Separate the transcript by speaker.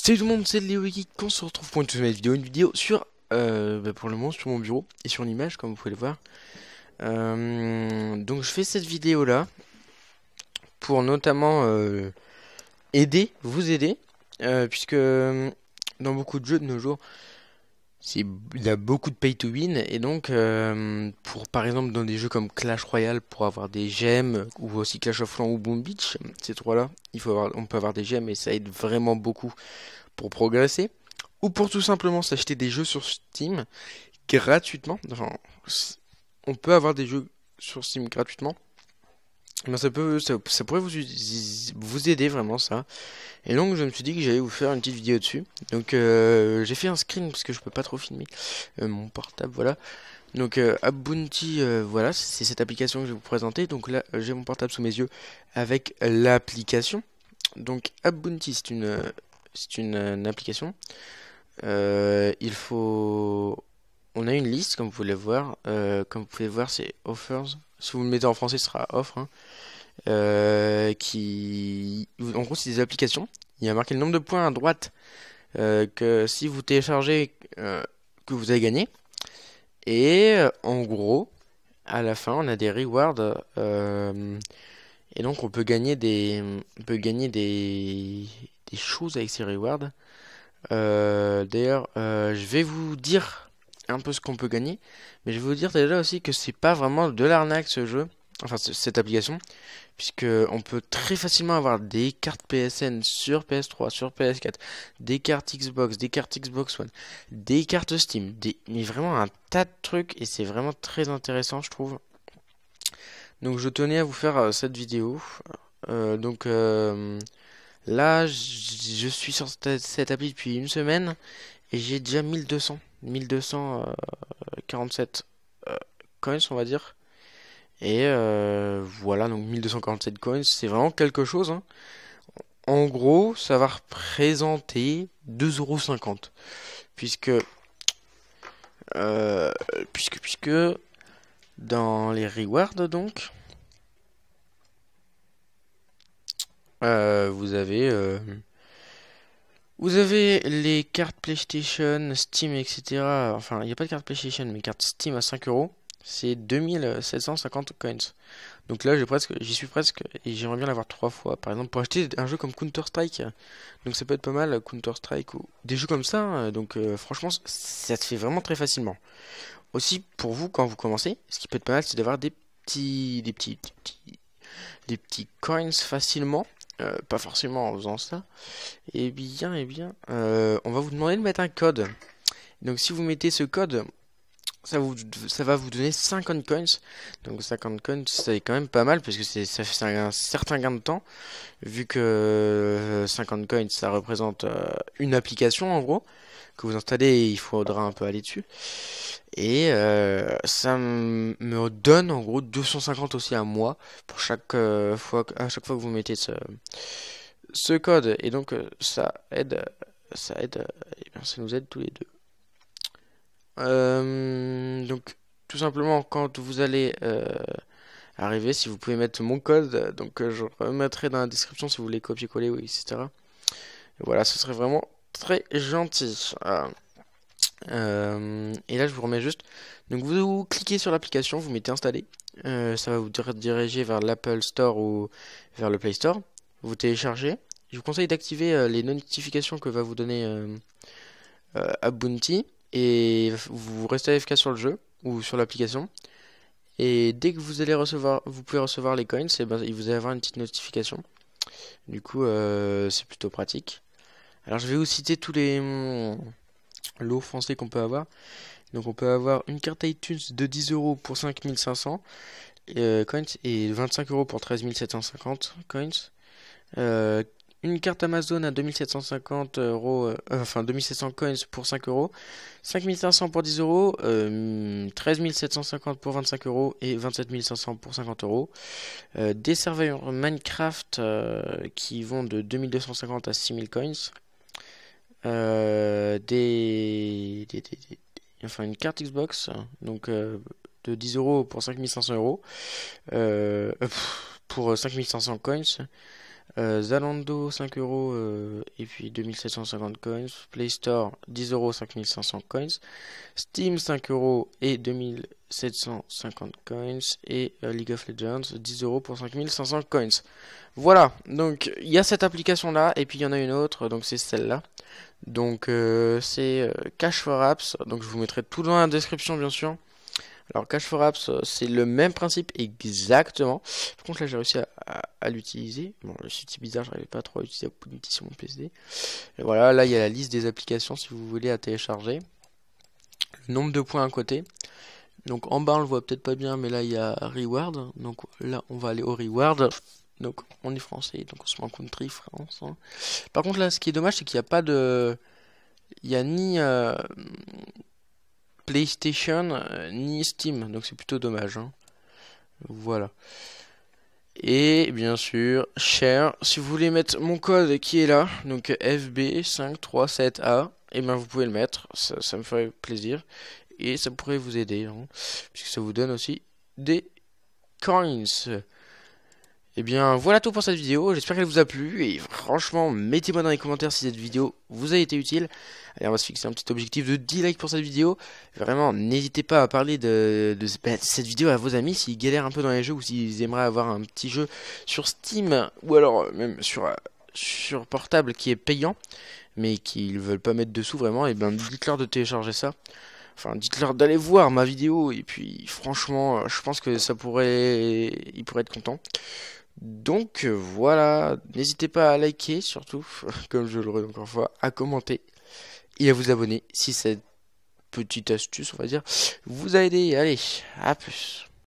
Speaker 1: Salut tout le monde, c'est Léo Geek, on se retrouve pour une nouvelle vidéo, sur, pour le moment sur mon bureau et sur une image comme vous pouvez le voir. Donc je fais cette vidéo là pour notamment vous aider, puisque dans beaucoup de jeux de nos jours, il y a beaucoup de pay to win et donc pour par exemple dans des jeux comme Clash Royale pour avoir des gemmes ou aussi Clash of Clans ou Boom Beach, ces trois là, on peut avoir des gemmes et ça aide vraiment beaucoup pour progresser, ou pour tout simplement s'acheter des jeux sur Steam gratuitement. Enfin, on peut avoir des jeux sur Steam gratuitement. Mais ça pourrait vous aider vraiment ça. Et donc je me suis dit que j'allais vous faire une petite vidéo dessus. Donc j'ai fait un screen parce que je peux pas trop filmer mon portable, voilà. Donc App Bounty, voilà, c'est cette application que je vais vous présenter. Donc là j'ai mon portable sous mes yeux avec l'application. Donc App Bounty c'est une application. Il faut. On a une liste, comme vous pouvez le voir. Comme vous pouvez voir, c'est offers. Si vous le mettez en français, ce sera offre, hein. En gros, c'est des applications. Il y a marqué le nombre de points à droite que si vous téléchargez, que vous avez gagné. Et en gros, à la fin, on a des rewards. Et donc, on peut gagner des choses avec ces rewards. D'ailleurs, je vais vous dire un peu ce qu'on peut gagner, mais je vais vous dire déjà aussi que c'est pas vraiment de l'arnaque ce jeu, enfin cette application, puisque on peut très facilement avoir des cartes PSN sur PS3, sur PS4, des cartes Xbox, des cartes Xbox One, des cartes Steam, mais vraiment un tas de trucs et c'est vraiment très intéressant je trouve. Donc je tenais à vous faire cette vidéo. Donc là, je suis sur cette appli depuis une semaine et j'ai déjà 1247 coins, on va dire. Et voilà, donc 1247 coins, c'est vraiment quelque chose, hein. En gros, ça va représenter 2,50 €. Puisque, euh, puisque dans les rewards, donc, vous avez les cartes PlayStation, Steam, etc. Enfin, il n'y a pas de carte PlayStation, mais carte Steam à 5 €. C'est 2750 coins. Donc là, j'y suis presque, et j'aimerais bien l'avoir 3 fois. Par exemple, pour acheter un jeu comme Counter-Strike. Donc ça peut être pas mal, Counter-Strike ou des jeux comme ça, hein. Donc franchement, ça se fait vraiment très facilement. Aussi, pour vous, quand vous commencez, ce qui peut être pas mal, c'est d'avoir des petits coins facilement. Pas forcément en faisant ça. On va vous demander de mettre un code. Donc si vous mettez ce code, ça va vous donner 50 coins. Donc 50 coins, c'est quand même pas mal parce que ça fait un certain gain de temps. Vu que 50 coins, ça représente une application en gros que vous installez et il faudra un peu aller dessus. Et me donne en gros 250 aussi à moi pour à chaque fois que vous mettez ce code. Et donc et bien, ça nous aide tous les deux. Donc tout simplement quand vous allez arriver, si vous pouvez mettre mon code, donc je remettrai dans la description si vous voulez copier-coller, oui, etc. Et voilà, ce serait vraiment très gentil. Et là je vous remets juste. Donc vous cliquez sur l'application, vous mettez installer. Ça va vous diriger vers l'Apple Store ou vers le Play Store. Vous téléchargez. Je vous conseille d'activer les notifications que va vous donner App Bounty. Et vous restez AFK sur le jeu ou sur l'application. Et dès que vous pouvez recevoir les coins, et ben, vous allez avoir une petite notification. Du coup, c'est plutôt pratique. Alors, je vais vous citer tous les lots français qu'on peut avoir. Donc, on peut avoir une carte iTunes de 10 € pour 5500 coins et 25 € pour 13 750 coins. Une carte Amazon à 2750 euros, enfin 2700 coins pour 5 €, 5500 pour 10 €, 13 750 pour 25 € et 27 500 pour 50 €. Des serveurs Minecraft qui vont de 2250 à 6000 coins. Enfin une carte Xbox donc de 10 € pour 5500 €, pour 5500 coins. Zalando 5 euros et puis 2750 coins. Play Store 10 euros 5500 coins. Steam 5 euros et 2750 coins. Et League of Legends 10 euros pour 5500 coins. Voilà, donc il y a cette application là et puis il y en a une autre, donc c'est celle-là. Donc c'est Cash for Apps, donc je vous mettrai tout dans la description bien sûr. Alors Cash for Apps, c'est le même principe exactement. Par contre là j'ai réussi à l'utiliser. Bon, le site est bizarre, j'arrivais pas trop à utiliser Opportunity sur mon PC. Et voilà, là il y a la liste des applications si vous voulez à télécharger. Le nombre de points à côté. Donc en bas on le voit peut-être pas bien, mais là il y a Reward. Donc là on va aller au Reward. Donc on est français, donc on se met en country France. Hein. Par contre là ce qui est dommage c'est qu'il n'y a pas de... Il n'y a ni PlayStation ni Steam, donc c'est plutôt dommage. Hein. Voilà. Et bien sûr, share, si vous voulez mettre mon code qui est là, donc FB537A, et ben vous pouvez le mettre, ça me ferait plaisir. Et ça pourrait vous aider, hein, puisque ça vous donne aussi des coins. Et bien voilà tout pour cette vidéo, j'espère qu'elle vous a plu et franchement mettez-moi dans les commentaires si cette vidéo vous a été utile. Allez, on va se fixer un petit objectif de 10 likes pour cette vidéo. Vraiment n'hésitez pas à parler de cette vidéo à vos amis s'ils galèrent un peu dans les jeux ou s'ils aimeraient avoir un petit jeu sur Steam ou alors même sur portable qui est payant mais qu'ils veulent pas mettre dessous vraiment. Et ben dites-leur de télécharger ça. Enfin, dites-leur d'aller voir ma vidéo et puis franchement, je pense que ils pourraient être contents. Donc voilà, n'hésitez pas à liker surtout, comme je le redis encore une fois, à commenter et à vous abonner si cette petite astuce, on va dire, vous a aidé. Allez, à plus.